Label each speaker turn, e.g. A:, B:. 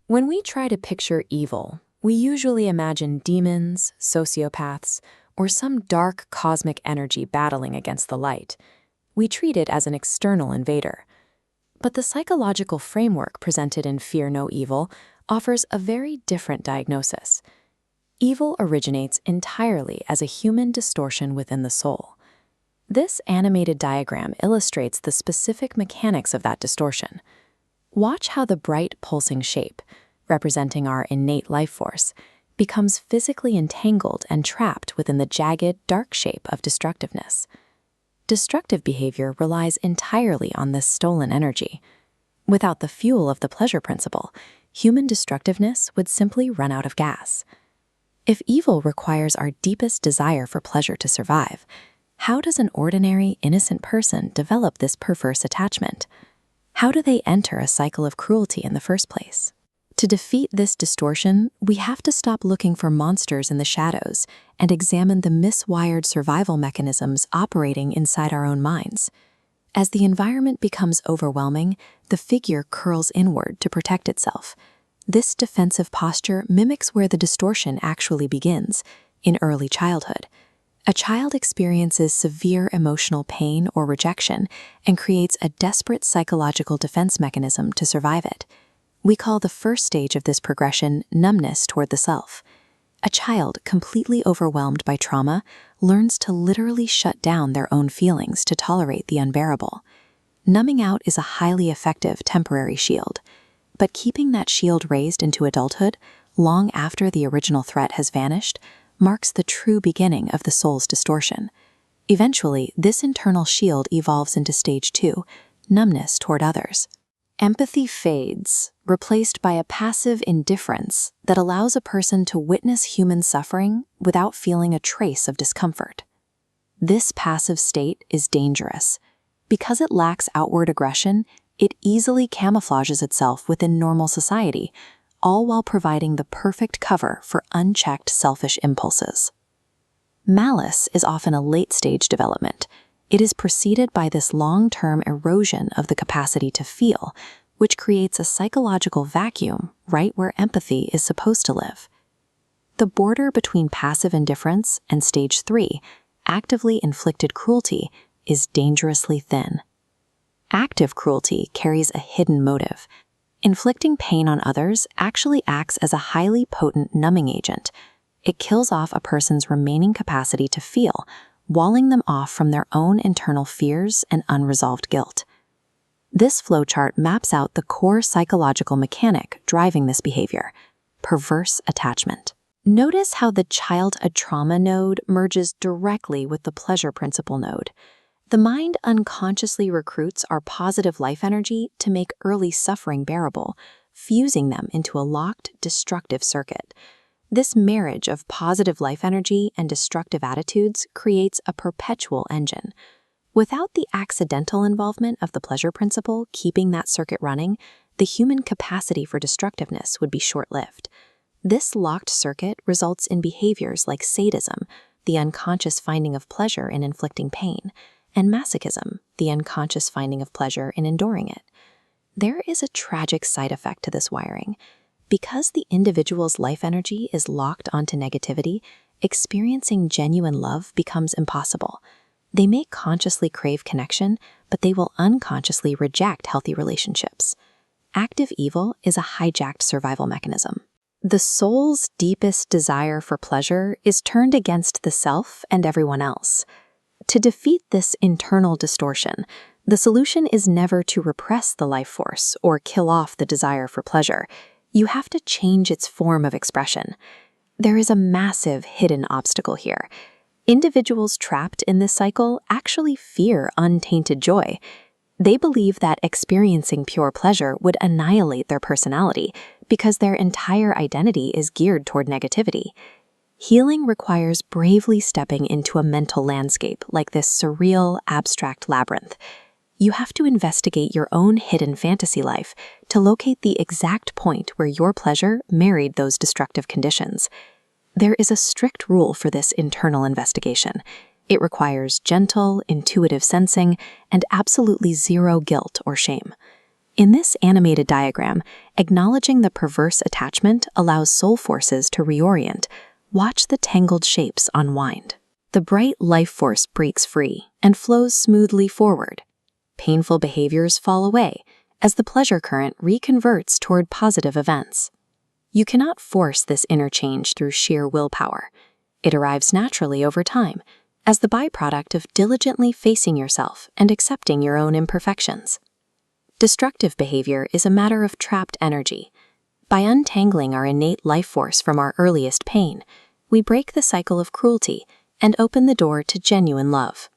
A: When we try to picture evil, we usually imagine demons, sociopaths, or some dark cosmic energy battling against the light. We treat it as an external invader. But the psychological framework presented in Fear No Evil offers a very different diagnosis. Evil originates entirely as a human distortion within the soul. This animated diagram illustrates the specific mechanics of that distortion. Watch how the bright pulsing shape, representing our innate life force, becomes physically entangled and trapped within the jagged, dark shape of destructiveness. Destructive behavior relies entirely on this stolen energy. Without the fuel of the pleasure principle, human destructiveness would simply run out of gas. If evil requires our deepest desire for pleasure to survive, how does an ordinary, innocent person develop this perverse attachment? How do they enter a cycle of cruelty in the first place? To defeat this distortion, we have to stop looking for monsters in the shadows and examine the miswired survival mechanisms operating inside our own minds. As the environment becomes overwhelming, the figure curls inward to protect itself. This defensive posture mimics where the distortion actually begins, in early childhood. A child experiences severe emotional pain or rejection and creates a desperate psychological defense mechanism to survive it. We call the first stage of this progression numbness toward the self. A child completely overwhelmed by trauma learns to literally shut down their own feelings to tolerate the unbearable. Numbing out is a highly effective temporary shield, but keeping that shield raised into adulthood, long after the original threat has vanished, marks the true beginning of the soul's distortion. Eventually, this internal shield evolves into stage 2, numbness toward others. Empathy fades, replaced by a passive indifference that allows a person to witness human suffering without feeling a trace of discomfort. This passive state is dangerous. Because it lacks outward aggression, it easily camouflages itself within normal society, all while providing the perfect cover for unchecked selfish impulses. Malice is often a late-stage development. It is preceded by this long-term erosion of the capacity to feel, which creates a psychological vacuum right where empathy is supposed to live. The border between passive indifference and stage 3, actively inflicted cruelty, is dangerously thin. Active cruelty carries a hidden motive. Inflicting pain on others actually acts as a highly potent numbing agent. It kills off a person's remaining capacity to feel, walling them off from their own internal fears and unresolved guilt. This flowchart maps out the core psychological mechanic driving this behavior: perverse attachment. Notice how the childhood trauma node merges directly with the pleasure principle node. The mind unconsciously recruits our positive life energy to make early suffering bearable, fusing them into a locked, destructive circuit. This marriage of positive life energy and destructive attitudes creates a perpetual engine. Without the accidental involvement of the pleasure principle keeping that circuit running, the human capacity for destructiveness would be short-lived. This locked circuit results in behaviors like sadism, the unconscious finding of pleasure in inflicting pain, and masochism, the unconscious finding of pleasure in enduring it. There is a tragic side effect to this wiring. Because the individual's life energy is locked onto negativity, experiencing genuine love becomes impossible. They may consciously crave connection, but they will unconsciously reject healthy relationships. Active evil is a hijacked survival mechanism. The soul's deepest desire for pleasure is turned against the self and everyone else. To defeat this internal distortion, the solution is never to repress the life force or kill off the desire for pleasure. You have to change its form of expression. There is a massive hidden obstacle here. Individuals trapped in this cycle actually fear untainted joy. They believe that experiencing pure pleasure would annihilate their personality because their entire identity is geared toward negativity. Healing requires bravely stepping into a mental landscape like this surreal, abstract labyrinth. You have to investigate your own hidden fantasy life to locate the exact point where your pleasure married those destructive conditions. There is a strict rule for this internal investigation. It requires gentle, intuitive sensing and absolutely zero guilt or shame. In this animated diagram, acknowledging the perverse attachment allows soul forces to reorient. Watch the tangled shapes unwind. The bright life force breaks free and flows smoothly forward. Painful behaviors fall away as the pleasure current reconverts toward positive events. You cannot force this interchange through sheer willpower. It arrives naturally over time, as the byproduct of diligently facing yourself and accepting your own imperfections. Destructive behavior is a matter of trapped energy. By untangling our innate life force from our earliest pain, we break the cycle of cruelty and open the door to genuine love.